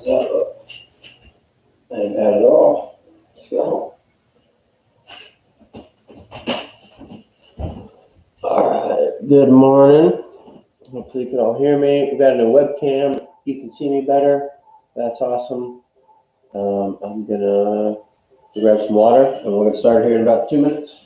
does that look? Ain't bad at all. Let's go. Alright, good morning. Hopefully you can all hear me. We've got a new webcam. You can see me better. That's awesome. I'm gonna grab some water and we'll get started here in about 2 minutes.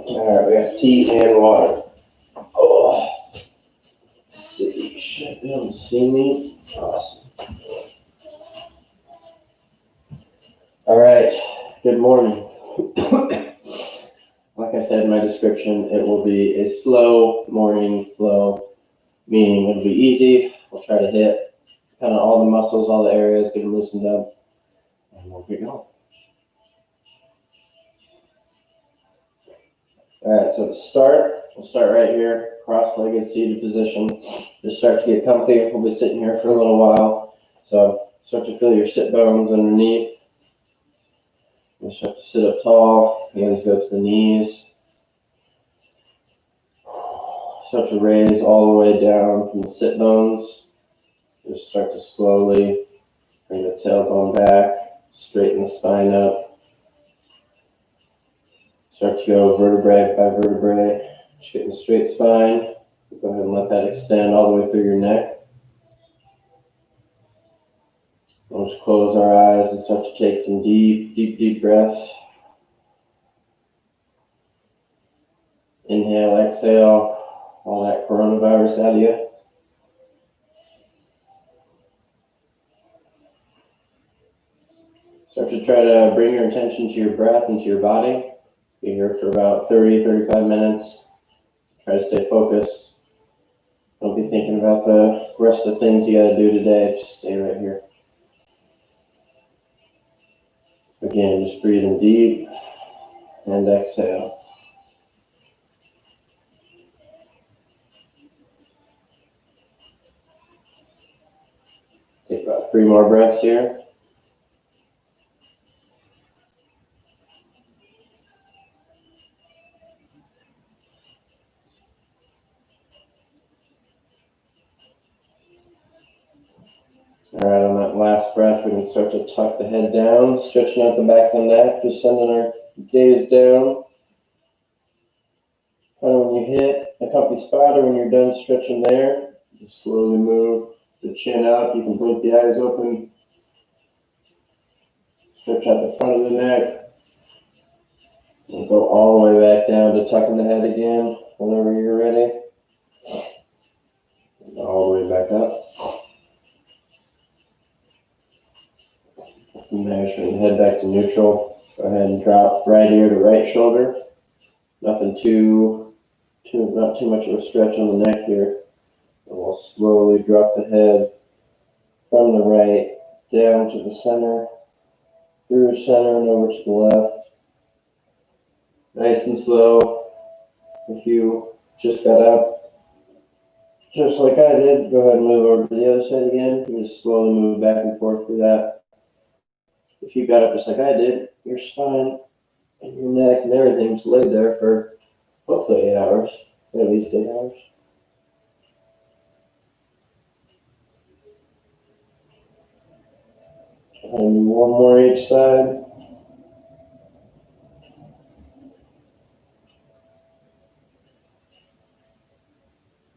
Alright, we got tea and water. Oh, let's see. Should be able to see me. Awesome. Alright, good morning. Like I said in my description, it will be a slow morning flow, meaning it'll be easy. We'll try to hit kind of all the muscles, all the areas, get them loosened up, and we'll get going. Alright, so to start, we'll start right here, cross-legged seated position. Just start to get comfy. We'll be sitting here for a little while. So start to feel your sit bones underneath. You start to sit up tall, hands go to the knees. Start to raise all the way down from the sit bones. Just start to slowly bring the tailbone back, straighten the spine up. Start to go vertebrae by vertebrae, just getting a straight spine. Go ahead and let that extend all the way through your neck. We'll just close our eyes and start to take some deep breaths. Inhale, exhale all that coronavirus out of you. Start to try to bring your attention to your breath and to your body. Be here for about 30-35 minutes. Try to stay focused. Don't be thinking about the rest of the things you got to do today. Just stay right here. Again, just breathing deep and exhale. Take about 3 more breaths here. All right, on that last breath, we can start to tuck the head down, stretching out the back of the neck, just sending our gaze down. Kind of when you hit a comfy spot or when you're done stretching there, just slowly move the chin out. You can blink the eyes open. Stretch out the front of the neck. And go all the way back down to tucking the head again whenever you're ready. And all the way back up. Measuring the head back to neutral. Go ahead and drop right ear to right shoulder. Nothing not too much of a stretch on the neck here. And we'll slowly drop the head from the right down to the center, through center and over to the left. Nice and slow. If you just got up, just like I did, go ahead and move over to the other side again. You just slowly move back and forth through that. If you got up just like I did, your spine and your neck and everything's laid there for hopefully 8 hours, at least 8 hours. And one more each side.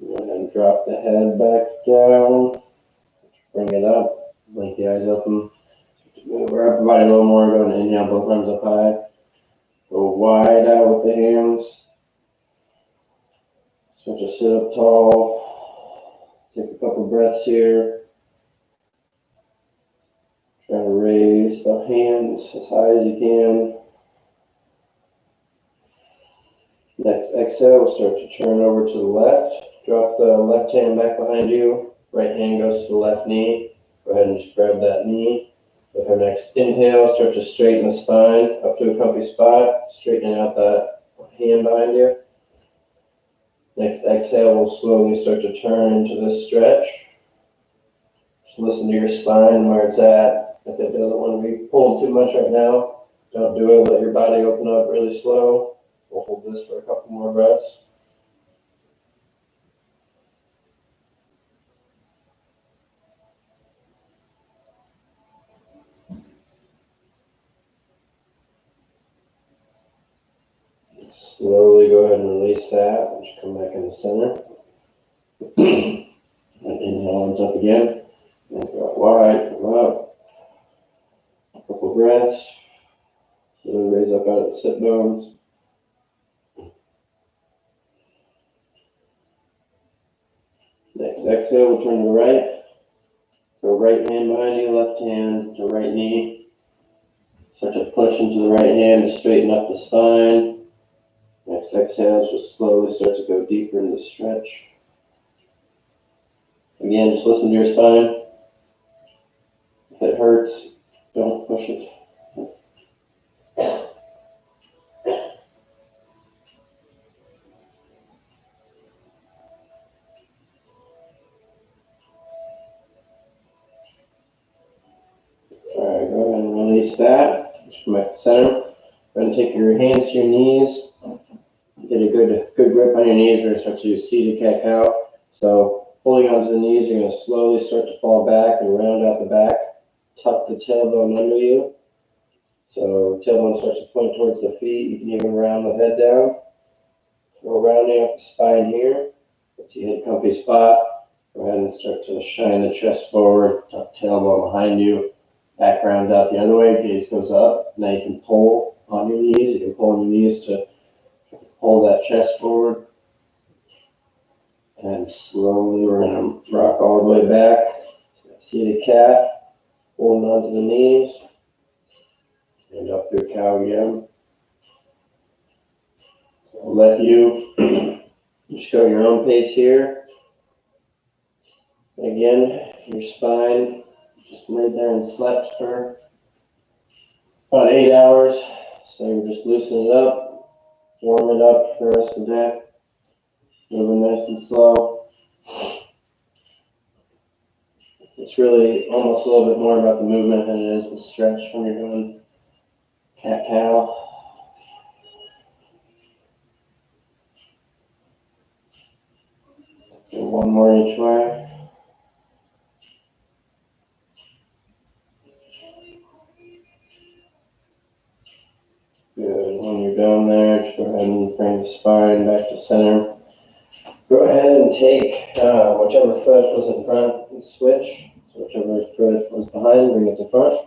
Go ahead and drop the head back down. Bring it up. Blink the eyes open. Move our upper body a little more. Go and inhale, both arms up high. Go wide out with the hands. Start to sit up tall. Take a couple breaths here. Try Try to raise the hands as high as you can. Next exhale, we'll start to turn over to the left. Drop the left hand back behind you. Right hand goes to the left knee. Go ahead and just grab that knee. With our next inhale, start to straighten the spine up to a comfy spot, straightening out that hand behind you. Next exhale, we'll slowly start to turn into this stretch. Just listen to your spine where it's at. If it doesn't want to be pulled too much right now, don't do it. Let your body open up really slow. We'll hold this for a couple more breaths. Slowly go ahead and release that. Just come back in the center. And inhale, arms up again. And go out wide, come up. A couple breaths. Slowly raise up out of the sit bones. Next exhale, we'll turn to the right. Go right hand behind you, left hand to right knee. Start to push into the right hand to straighten up the spine. Next exhale, just slowly start to go deeper into the stretch. Again, just listen to your spine. If it hurts, don't push it. Alright, go ahead and release that. Just come back to center. Go ahead and take your hands to your knees. Get a good grip on your knees. We're going to start to do seated cat-cow. So holding onto the knees, you're going to slowly start to fall back and round out the back. Tuck the tailbone under you. So tailbone starts to point towards the feet. You can even round the head down. Go rounding up the spine here. Get to a comfy spot. Go ahead and start to shine the chest forward. Tuck tailbone behind you. Back rounds out the other way. Gaze goes up. Now you can pull on your knees. You can pull on your knees to pull that chest forward. And slowly we're going to rock all the way back. Seated cat. Holding onto the knees. And up to a cow again. So I'll let you just go at your own pace here. Again, your spine just laid there and slept for about 8 hours. So you're just loosening it up, warm it up for the rest of the day. Moving nice and slow. It's really almost a little bit more about the movement than it is the stretch when you're doing cat-cow. Do one more each way. Good. When you're down there, just go ahead and bring the spine back to center. Go ahead and take whichever foot was in front and switch. So whichever foot was behind, bring it to front.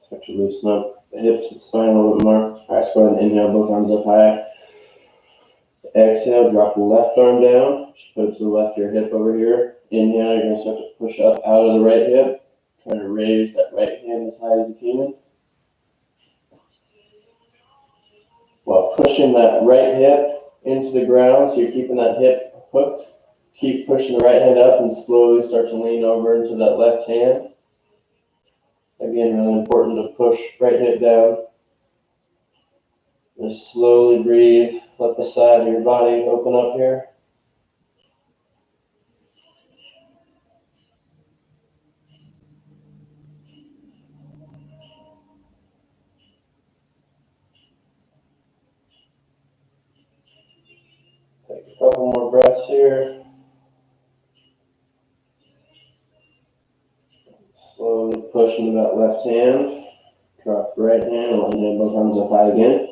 Start to loosen up the hips and spine a little bit more. All right, so go ahead and inhale, both arms up high. Exhale, drop the left arm down. Just put it to the left of your hip over here. Inhale, you're going to start to push up out of the right hip. Try to raise that right hand as high as you can. While pushing that right hip into the ground, so you're keeping that hip hooked. Keep pushing the right hand up and slowly start to lean over into that left hand. Again, really important to push right hip down. Just slowly breathe. Let the side of your body open up here. Take a couple more breaths here. Slowly push into that left hand. Drop the right hand, right hand, both arms up high again.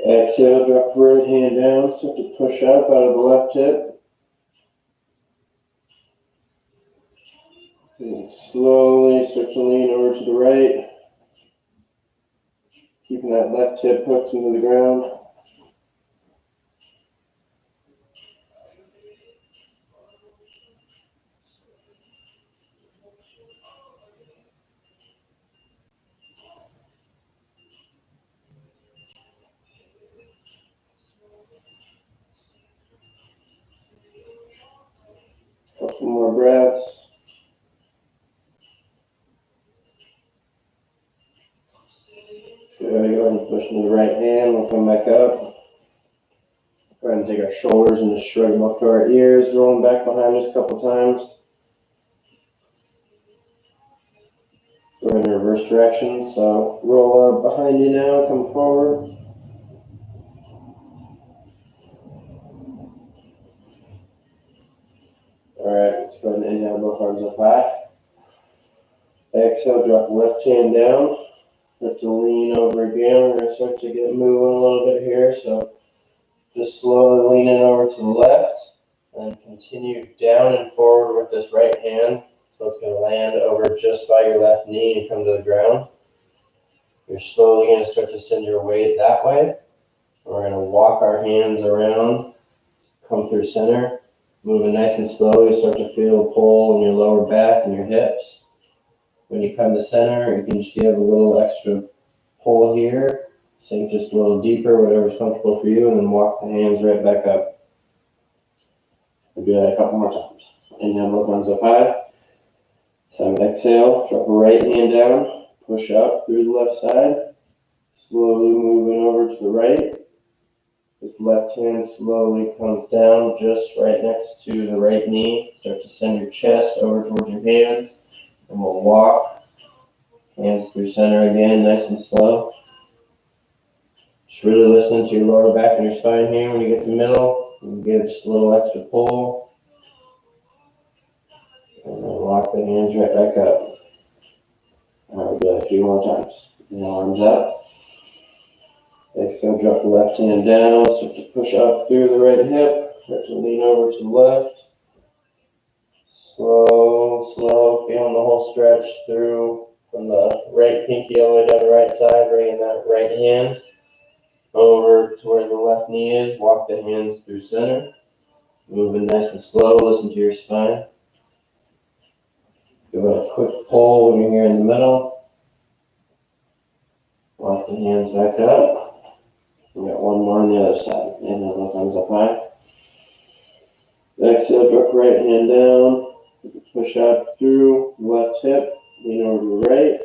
Exhale, drop the right hand down, start to push up out of the left hip. And slowly start to lean over to the right. Keeping that left hip hooked into the ground. go ahead and push into the right hand. We'll come back up. Go ahead and take our shoulders and just shrug them up to our ears, rolling back behind us a couple times. Go ahead and reverse direction. So roll up behind you now, come forward. Alright, let's go ahead and inhale, both arms up high. Exhale, drop the left hand down. Start to lean over again. We're going to start to get moving a little bit here. So just slowly leaning over to the left. And continue down and forward with this right hand. So it's going to land over just by your left knee and come to the ground. You're slowly going to start to send your weight that way. We're going to walk our hands around, come through center. Moving nice and slow, you start to feel a pull in your lower back and your hips. When you come to center, you can just give a little extra pull here. Sink just a little deeper, whatever's comfortable for you, and then walk the hands right back up. We'll do that a couple more times. Inhale, both arms up high. So exhale, drop the right hand down, push up through the left side. Slowly moving over to the right. This left hand slowly comes down just right next to the right knee. Start to send your chest over towards your hands. And we'll walk hands through center again, nice and slow. Just really listening to your lower back and your spine here. When you get to the middle, you can give just a little extra pull. And then lock the hands right back up. Alright, we'll do that a few more times. Now arms up. Exhale, drop the left hand down, start to push up through the right hip, start to lean over to the left. Slow, feeling the whole stretch through from the right pinky all the way down the right side, bringing that right hand over to where the left knee is. Walk the hands through center, moving nice and slow, listen to your spine. Give it a quick pull when you're here in the middle. Walk the hands back up. We got one more on the other side. Inhale, both arms up high. Exhale, drop right hand down. Push up through the left hip. Lean over to the right.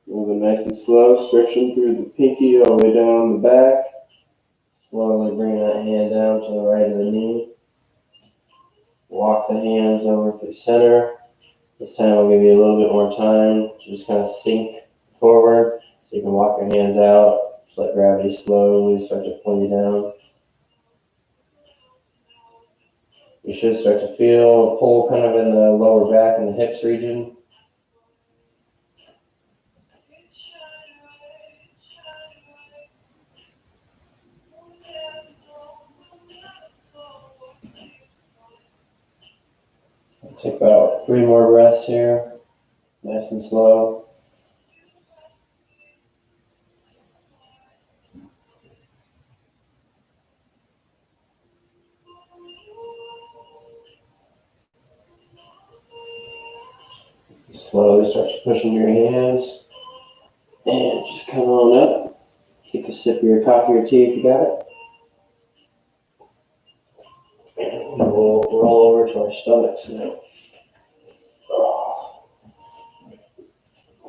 Moving nice and slow. Stretching through the pinky all the way down the back. Slowly bring that hand down to the right of the knee. Walk the hands over through center. This time I'll give you a little bit more time to just kind of sink forward so you can walk your hands out. Just let gravity slowly start to pull you down. You should start to feel a pull kind of in the lower back and the hips region. Take about 3 more breaths here, nice and slow. Slowly start to push into your hands. And just come on up. Take a sip of your coffee or tea if you got it. And we'll roll over to our stomachs now.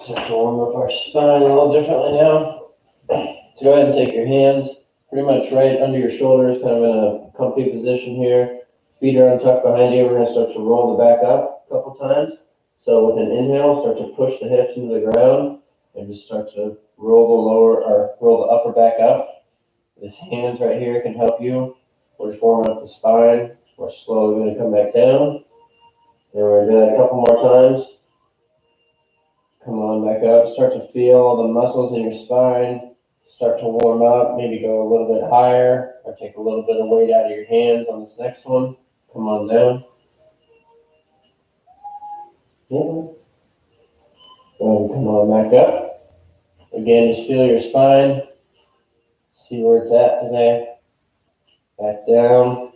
Start to warm up our spine a little differently now. So go ahead and take your hands pretty much right under your shoulders, kind of in a comfy position here. Feet are untucked behind you. We're going to start to roll the back up a couple times. So with an inhale, start to push the hips into the ground and just start to roll the upper back up. This hands right here can help you. We're just warming up the spine. We're slowly going to come back down. And we're going to do that a couple more times. Come on back up. Start to feel the muscles in your spine start to warm up. Maybe go a little bit higher or take a little bit of weight out of your hands on this next one. Come on down. Yeah. And come on back up. Again, just feel your spine. See where it's at today. Back down.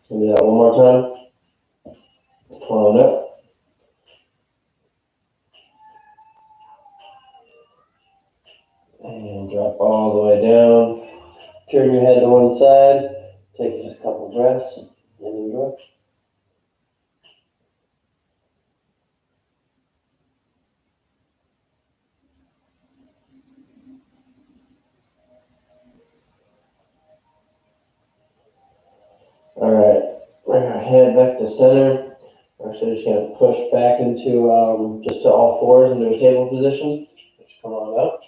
Do that one more time. Come on up. And drop all the way down. Turn your head to one side. Take just a couple breaths and enjoy. head back to center. Actually, just gonna push back into just to all fours into a table position. Just come on up.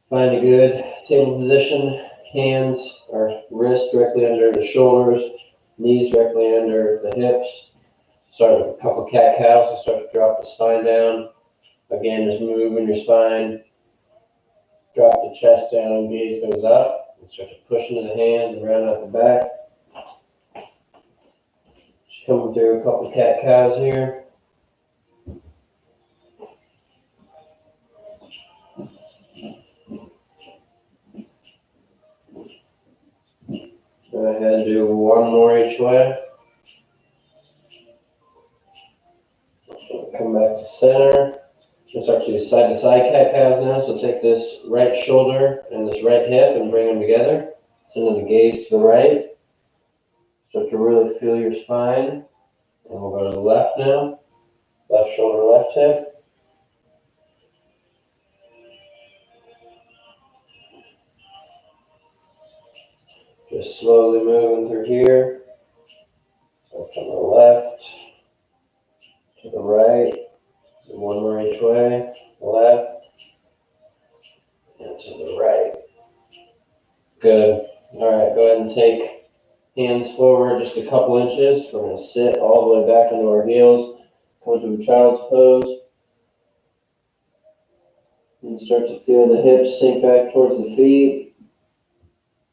Find a good table position. Hands or wrists directly under the shoulders, knees directly under the hips. Start with a couple cat cows and start to drop the spine down. Again, just moving your spine. Drop the chest down, gaze goes up. And start to push into the hands and round out the back. Just coming through a couple cat cows here. Go ahead and do one more each way. Come back to center. We'll start to do side cat cows now. So take this right shoulder and this right hip and bring them together. Send the gaze to the right. Start to really feel your spine. And we'll go to the left now. Left shoulder, left hip. Just slowly moving through here. So from the left to the right. And one more each way. Left and to the right. Good. All right, go ahead and take hands forward just a couple inches. We're going to sit all the way back into our heels. Come to a child's pose. And start to feel the hips sink back towards the feet.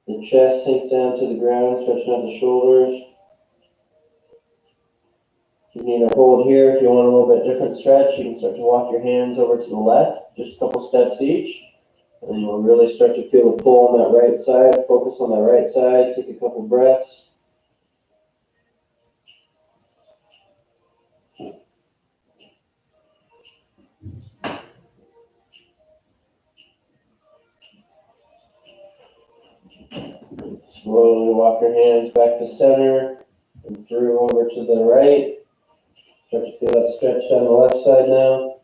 The chest sinks down to the ground, stretching out the shoulders. You need to hold here. If you want a little bit different stretch, you can start to walk your hands over to the left, just a couple steps each. And then you'll really start to feel the pull on that right side. Focus on that right side. Take a couple breaths. Slowly walk your hands back to center and through over to the right. Start to feel that stretch down the left side now.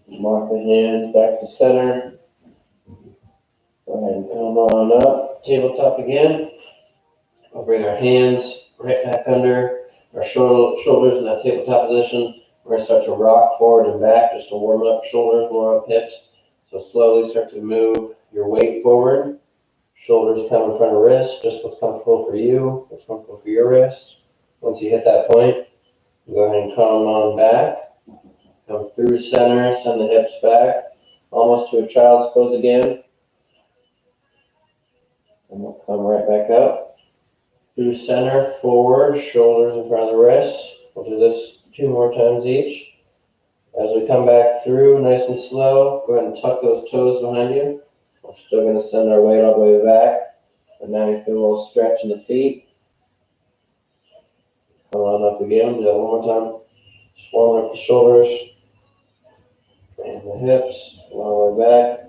Walk the hands back to center. Go ahead and come on up. Tabletop again. We'll bring our hands right back under our shoulders in that tabletop position. We're going to start to rock forward and back just to warm up shoulders, warm up hips. So slowly start to move your weight forward. Shoulders come in front of wrists, just what's comfortable for you, what's comfortable for your wrist. Once you hit that point, go ahead and come on back. Come through center, send the hips back, almost to a child's pose again. And we'll come right back up. Through center, forward, shoulders in front of the wrists. We'll do this 2 more times each. As we come back through, nice and slow, go ahead and tuck those toes behind you. We're still going to send our weight all the way back. And now you feel a little stretch in the feet. Come on up again. Do that one more time. Just warm up the shoulders and the hips. All the way back.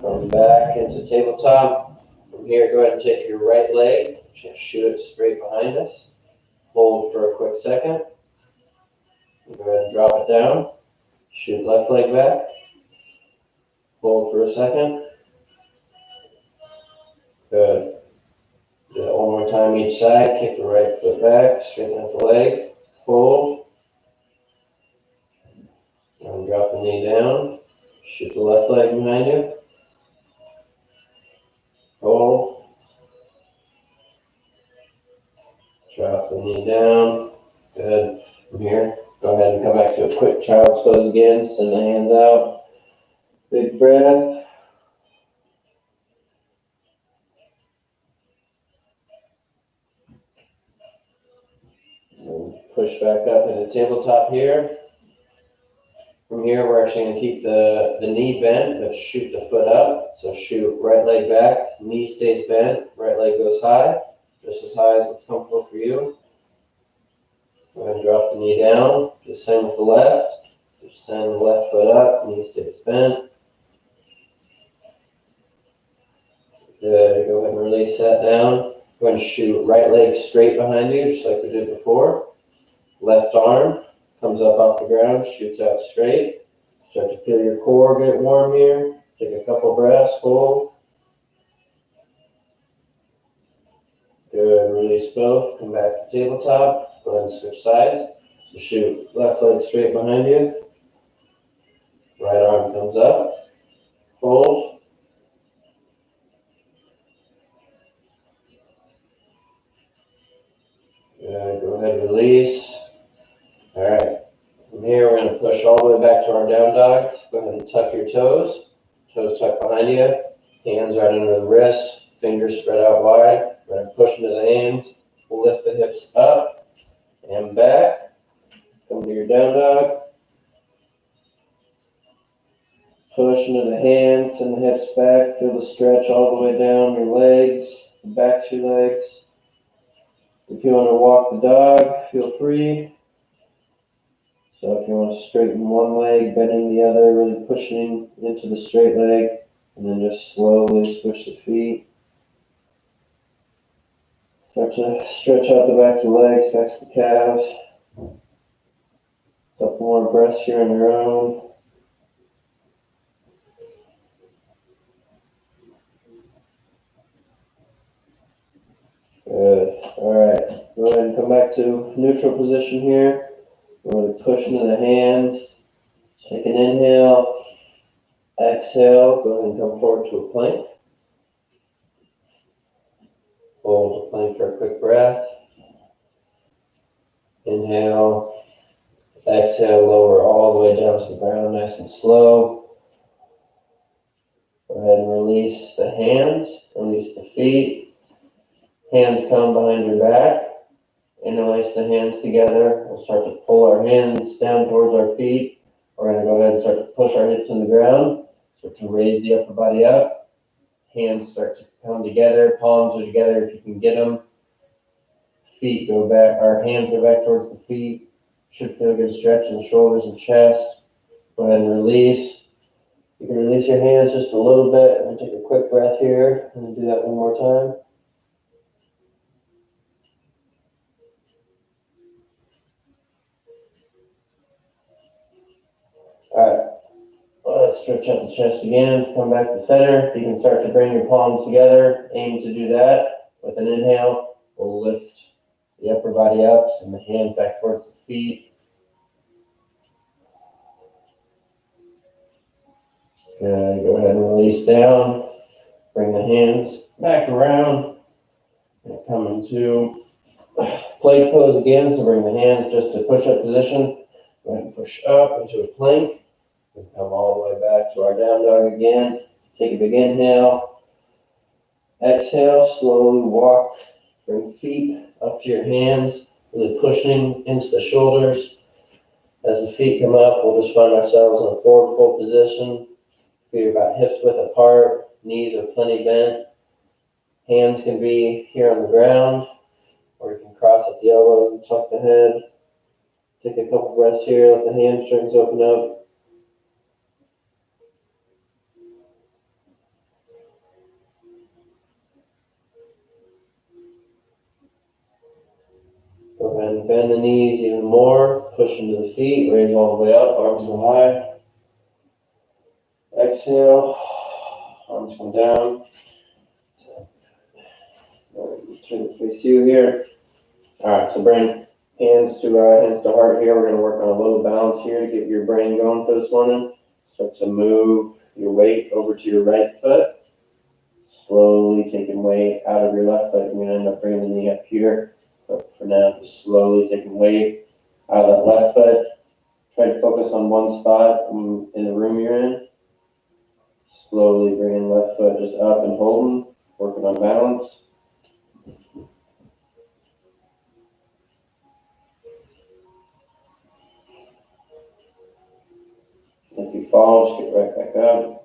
Come back into tabletop. From here, go ahead and take your right leg. Just shoot it straight behind us. Hold for a quick second. Go ahead and drop it down. Shoot left leg back. Hold for a second. Good. Do that one more time each side. Kick the right foot back. Straighten out the leg. Hold. And drop the knee down. Shoot the left leg behind you. Hold. Drop the knee down. Good. From here, go ahead and come back to a quick child's pose again. Send the hands out. Big breath. And push back up into tabletop here. From here, we're actually going to keep the knee bent, but shoot the foot up. So shoot right leg back, knee stays bent, right leg goes high, just as high as what's comfortable for you. Go ahead and drop the knee down. Just same with the left. Just send the left foot up, knee stays bent. Good. Go ahead and release that down. We're going to shoot right leg straight behind you, just like we did before. Left arm comes up off the ground, shoots out straight. Start to feel your core get warm here. Take a couple breaths, hold. Good, release both. Come back to tabletop. Go ahead and switch sides. So shoot left leg straight behind you. Right arm comes up. Hold. Good, go ahead and release. All right. From here, we're going to push all the way back to our down dog. Go ahead and tuck your toes. Toes tucked behind you. Hands right under the wrists. Fingers spread out wide. We're going to push into the hands. Lift the hips up and back. Come to your down dog. Push into the hands and the hips back. Feel the stretch all the way down your legs, the backs of your legs. If you want to walk the dog, feel free. So if you want to straighten one leg, bending the other, really pushing into the straight leg, and then just slowly switch the feet. Start to stretch out the back of the legs, back to the calves. A couple more breaths here on your own. Good. All right. Go ahead and come back to neutral position here. We're going to push into the hands. Take an inhale. Exhale. Go ahead and come forward to a plank. Hold the plank for a quick breath. Inhale. Exhale. Lower all the way down to the ground, nice and slow. Go ahead and release the hands. Release the feet. Hands come behind your back. Interlace the hands together. We'll start to pull our hands down towards our feet. We're going to go ahead and start to push our hips in the ground. Start to raise the upper body up. Hands start to come together. Palms are together if you can get them. Feet go back. Our hands go back towards the feet. Should feel a good stretch in the shoulders and chest. Go ahead and release. You can release your hands just a little bit and take a quick breath here. And then do that one more time. All right. Let's stretch out the chest again. Let's come back to center. You can start to bring your palms together. Aim to do that. With an inhale, we'll lift the upper body up, send the hands back towards the feet. Good. Go ahead and release down. Bring the hands back around. And come into plank pose again. So bring the hands just to push-up position. Go ahead and push up into a plank. And come all the way back to our down dog again. Take a big inhale. Exhale, slowly walk. Bring feet up to your hands. Really pushing into the shoulders. As the feet come up, we'll just find ourselves in a forward fold position. Feet are about hips width apart. Knees are plenty bent. Hands can be here on the ground. Or you can cross at the elbows and tuck the head. Take a couple breaths here. Let the hamstrings open up. Go ahead and bend the knees even more. Push into the feet. Raise all the way up. Arms go high. Exhale. Arms come down. Turn to face you here. All right, so bring hands to heart here. We're going to work on a little balance here to get your brain going for this morning. Start to move your weight over to your right foot. Slowly taking weight out of your left foot. You're going to end up bringing the knee up here. But for now, just slowly taking weight out of that left foot. Try to focus on one spot in the room you're in. Slowly bringing left foot just up and holding. Working on balance. If you fall, just get right back up.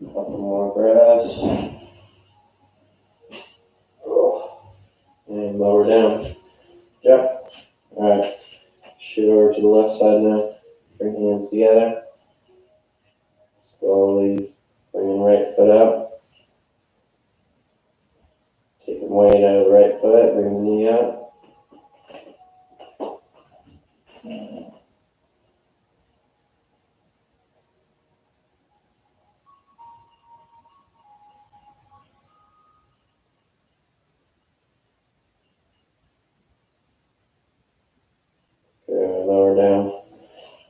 Couple more breaths. And lower down. Jump. All right. Shoot over to the left side now. Bring hands together. Slowly bringing right foot up. weight out of the right foot, bring the knee up. Okay, lower down.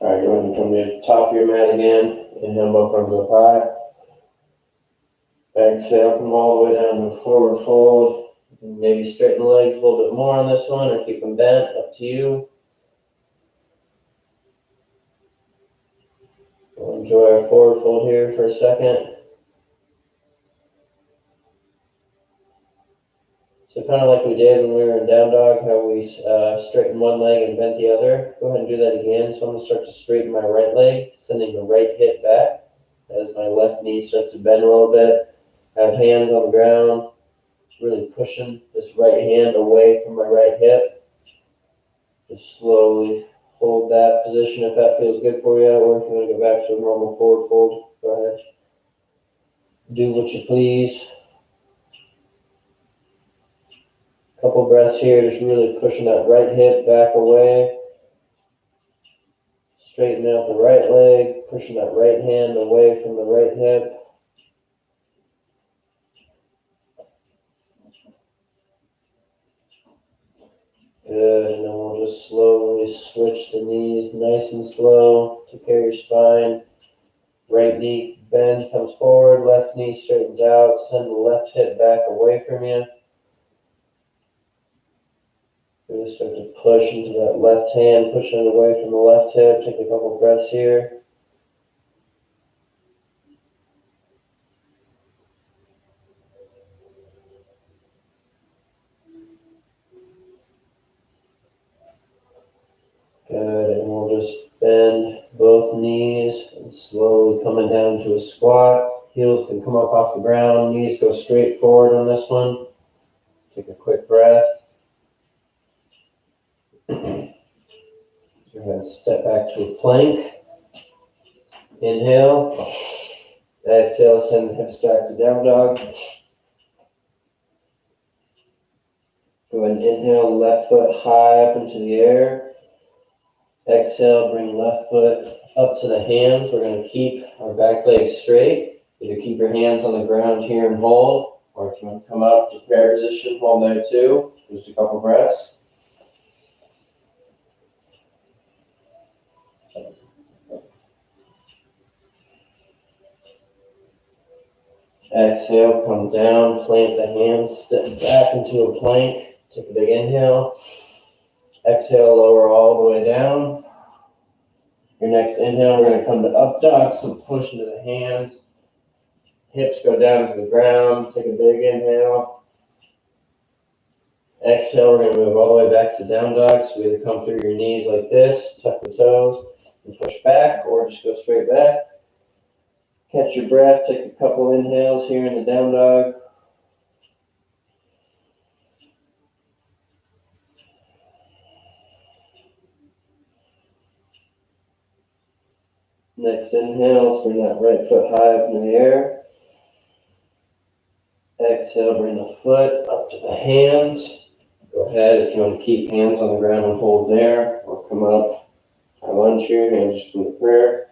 Alright, go ahead and come to the top of your mat again. Inhale up from the pie. Exhale, come all the way down to a forward fold. Maybe straighten the legs a little bit more on this one or keep them bent, up to you. We'll enjoy our forward fold here for a second. So kind of like we did when we were in down dog, how we straightened one leg and bent the other. Go ahead and do that again. So I'm going to start to straighten my right leg, sending the right hip back as my left knee starts to bend a little bit. I have hands on the ground, really pushing this right hand away from my right hip. Just slowly hold that position if that feels good for you, or if you want to go back to a normal forward fold, go ahead. Do what you please. Couple breaths here, just really pushing that right hip back away. Straighten out the right leg, pushing that right hand away from the right hip. Good, and then we'll just slowly switch the knees nice and slow. Take care of your spine. Right knee bends, comes forward, left knee straightens out. Send the left hip back away from you. Really start to push into that left hand, pushing it away from the left hip. Take a couple breaths here. Good, and we'll just bend both knees and slowly coming down to a squat. Heels can come up off the ground, knees go straight forward on this one. Take a quick breath. Go ahead and step back to a plank. Inhale. Exhale, send the hips back to down dog. Go ahead and inhale, left foot high up into the air. Exhale, bring left foot up to the hands. We're going to keep our back leg straight. Either keep your hands on the ground here and hold, or if you want to come up to prayer position, hold there too. Just a couple breaths. Exhale, come down, plant the hands, step back into a plank. Take a big inhale. Exhale, lower all the way down. Your next inhale, we're going to come to up dog, so push into the hands. Hips go down to the ground. Take a big inhale. Exhale, we're going to move all the way back to down dog. So either come through your knees like this, tuck the toes, and push back, or just go straight back. Catch your breath. Take a couple inhales here in the down dog. Next inhale, let's bring that right foot high up in the air. Exhale, bring the foot up to the hands. Go ahead, if you want to keep hands on the ground and hold there, or come up, high lunge here, hands just from the prayer.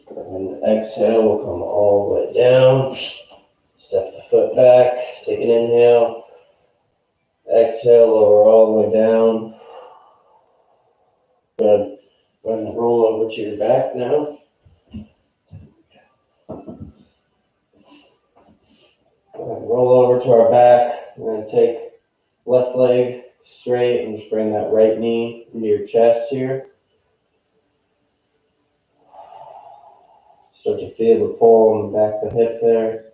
And exhale, we'll come all the way down. Step the foot back, take an inhale. Exhale, lower all the way down. Good. Go ahead and roll over to your back now. Go ahead and roll over to our back. We're going to take left leg straight and just bring that right knee into your chest here. Start to feel the pull on the back of the hip there.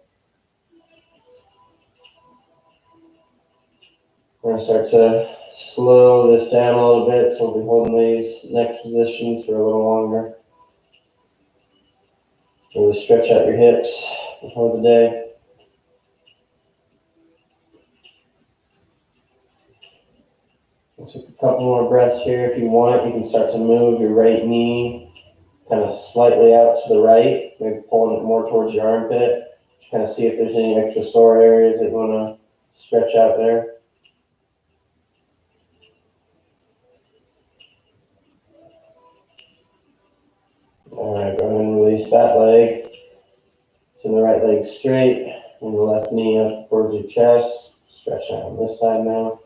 We're going to start to slow this down a little bit, so we'll be holding these next positions for a little longer. Really stretch out your hips before the day. We'll take a couple more breaths here. If you want, you can start to move your right knee kind of slightly out to the right, maybe pulling it more towards your armpit. Just kind of see if there's any extra sore areas that you want to stretch out there. All right, go ahead and release that leg. Send the right leg straight and the left knee up towards your chest. Stretch out on this side now.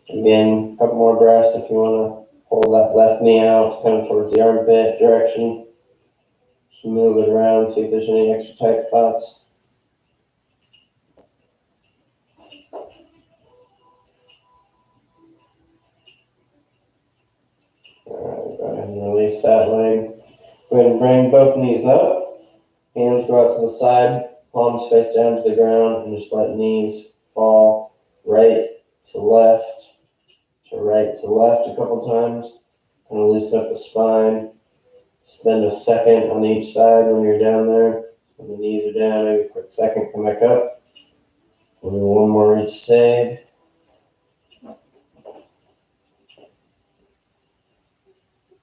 Again, a couple more breaths if you want to pull that left knee out, kind of towards the armpit direction. Just move it around, see if there's any extra tight spots. Alright, go ahead and release that leg. Go ahead and bring both knees up. Hands go out to the side, palms face down to the ground, and just let knees fall right to left, to right to left a couple times. And loosen up the spine. Spend a second on each side when you're down there. When the knees are down, maybe a quick second, come back up. We'll do one more each side.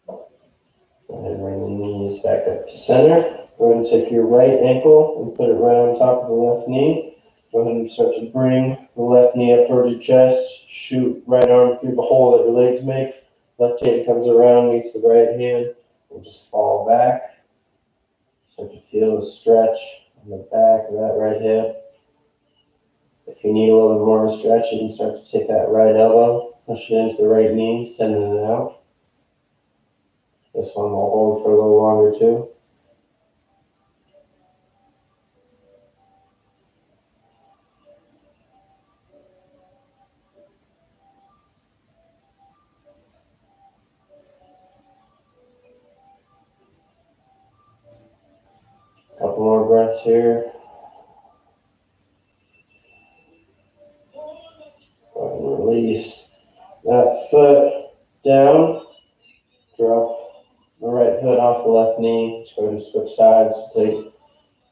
Go ahead and bring the knees back up to center. Go ahead and take your right ankle and put it right on top of the left knee. Go ahead and start to bring the left knee up towards your chest. Shoot right arm through the hole that your legs make. Left hand comes around, meets the right hand, and just fall back. Start to feel the stretch on the back of that right hip. If you need a little bit more of a stretch, you can start to take that right elbow, push it into the right knee, sending it out. This one will hold for a little longer too. Couple more breaths here. Go ahead and release that foot down. Drop the right foot off the left knee. Just go ahead and switch sides. Take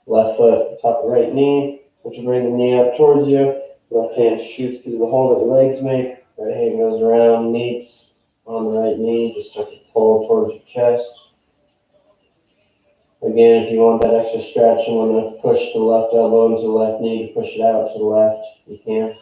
left foot, top of the right knee. Put your bring the knee up towards you. Left hand shoots through the hole that your legs make. Right hand goes around, meets on the right knee. Just start to pull towards your chest. Again, if you want that extra stretch and want to push the left elbow into the left knee to push it out to the left, you can.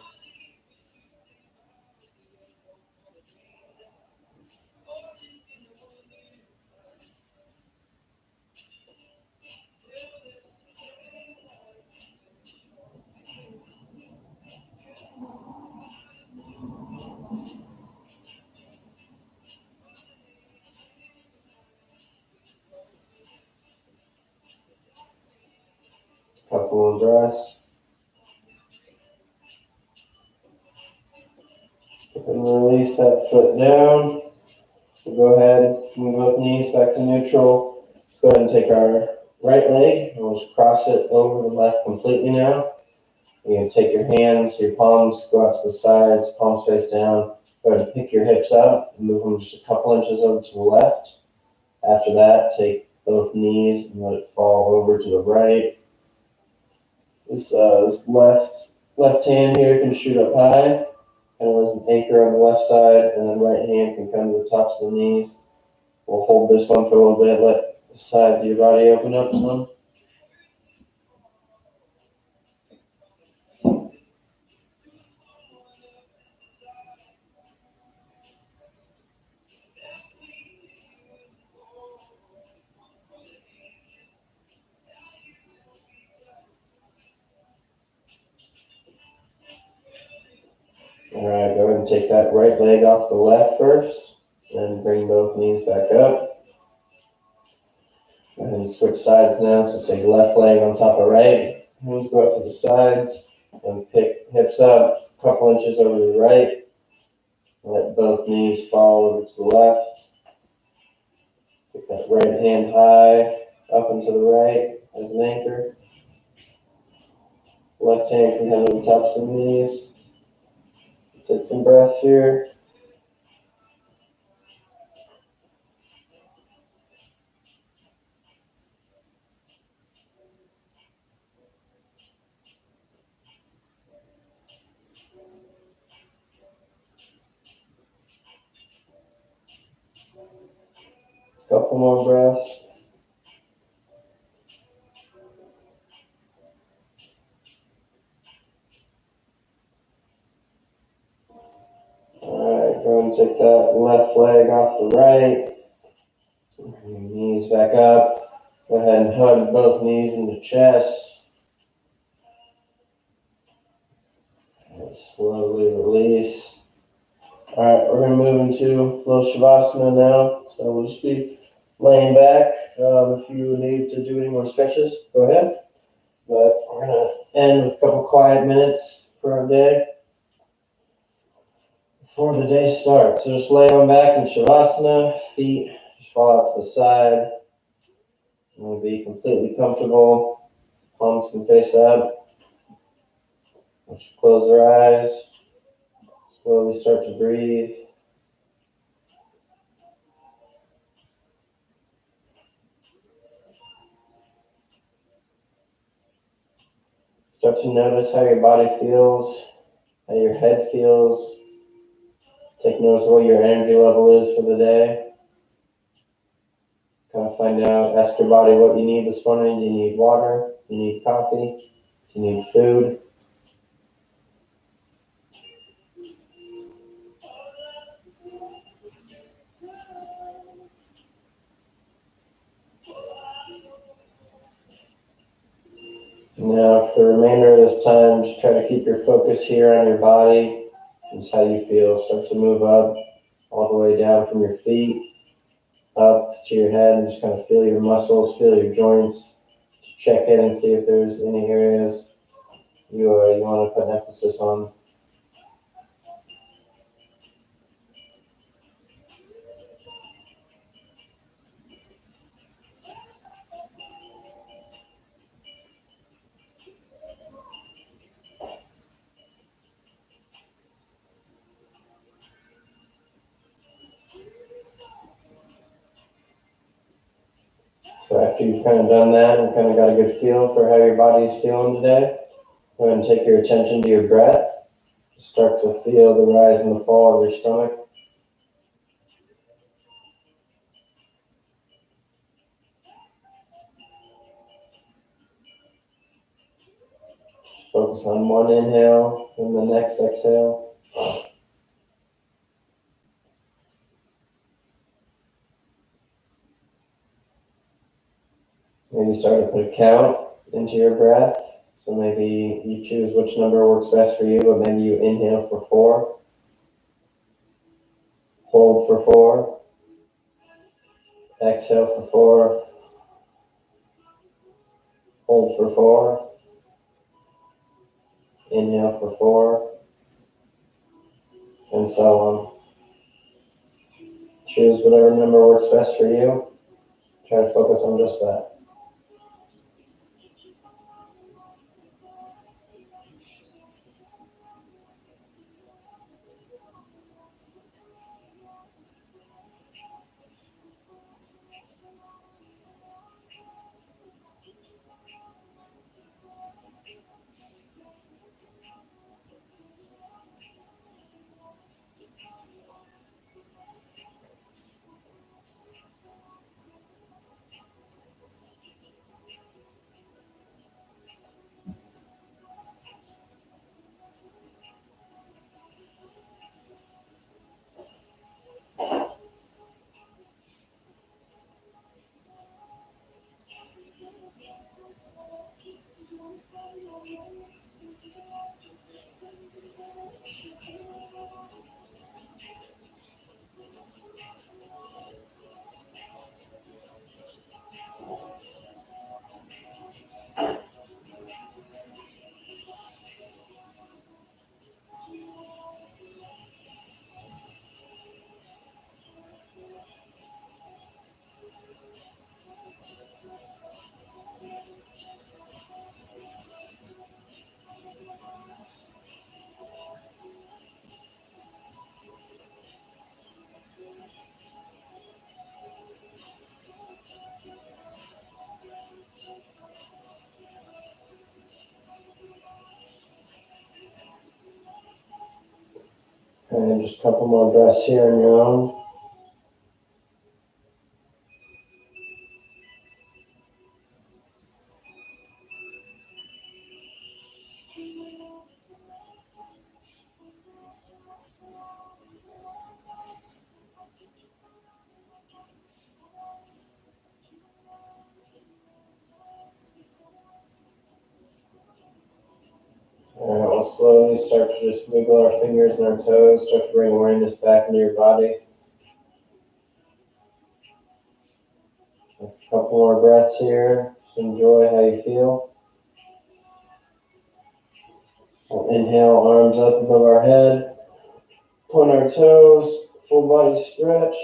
Couple more breaths. And release that foot down. So go ahead, move both knees back to neutral. Let's go ahead and take our right leg and we'll just cross it over the left completely now. You're going to take your hands, your palms, go out to the sides, palms face down. Go ahead and pick your hips up and move them just a couple inches over to the left. After that, take both knees and let it fall over to the right. This left hand here can shoot up high, kind of as an anchor on the left side, and then right hand can come to the tops of the knees. We'll hold this one for a little bit, let the sides of your body open up some. All right, go ahead and take that right leg off the left first, and bring both knees back up. Go ahead and switch sides now, so take left leg on top of right. Hands go up to the sides, and pick hips up a couple inches over to the right. Let both knees fall over to the left. Take that right hand high, up and to the right as an anchor. Left hand can come to the tops of the knees. Take some breaths here. couple more breaths. Alright, go ahead and take that left leg off the right. Bring your knees back up. Go ahead and hug both knees into chest. And slowly release. Alright, we're going to move into a little Shavasana now. So we'll just be laying back. If you need to do any more stretches, go ahead. But we're going to end with a couple quiet minutes for our day before the day starts. So just lay on back in Shavasana, feet just fall out to the side. You want to be completely comfortable. Palms can face up. Once you close your eyes, slowly start to breathe. Start to notice how your body feels, how your head feels. Take notice of what your energy level is for the day. Kind of find out, ask your body what you need this morning. Do you need water? Do you need coffee? Do you need food? Now, for the remainder of this time, just try to keep your focus here on your body. Just how you feel. Start to move up all the way down from your feet up to your head, and just kind of feel your muscles, feel your joints. Just check in and see if there's any areas you want to put emphasis on. So after you've kind of done that and kind of got a good feel for how your body is feeling today, go ahead and take your attention to your breath. Start to feel the rise and the fall of your stomach. Just focus on one inhale and the next exhale. Maybe start to put a count into your breath. So maybe you choose which number works best for you, but maybe you inhale for 4, hold for 4, exhale for 4, hold for 4, inhale for 4, and so on. Choose whatever number works best for you. Try to focus on just that. And just a couple more breaths here on your own. All right, we'll slowly start to just wiggle our fingers and our toes, start to bring awareness back into your body. A couple more breaths here. Just enjoy how you feel. We'll inhale, arms up above our head. Point our toes, full body stretch.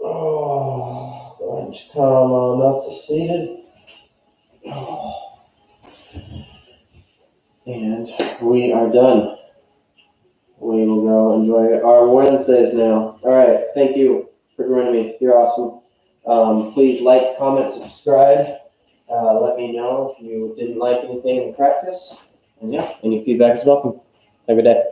Oh, go ahead and just come on up to seated. And we are done. We will go enjoy our Wednesdays now. All right. Thank you for joining me. You're awesome. Please like, comment, subscribe. Let me know if you didn't like anything in practice. And yeah, any feedback is welcome. Have a good day.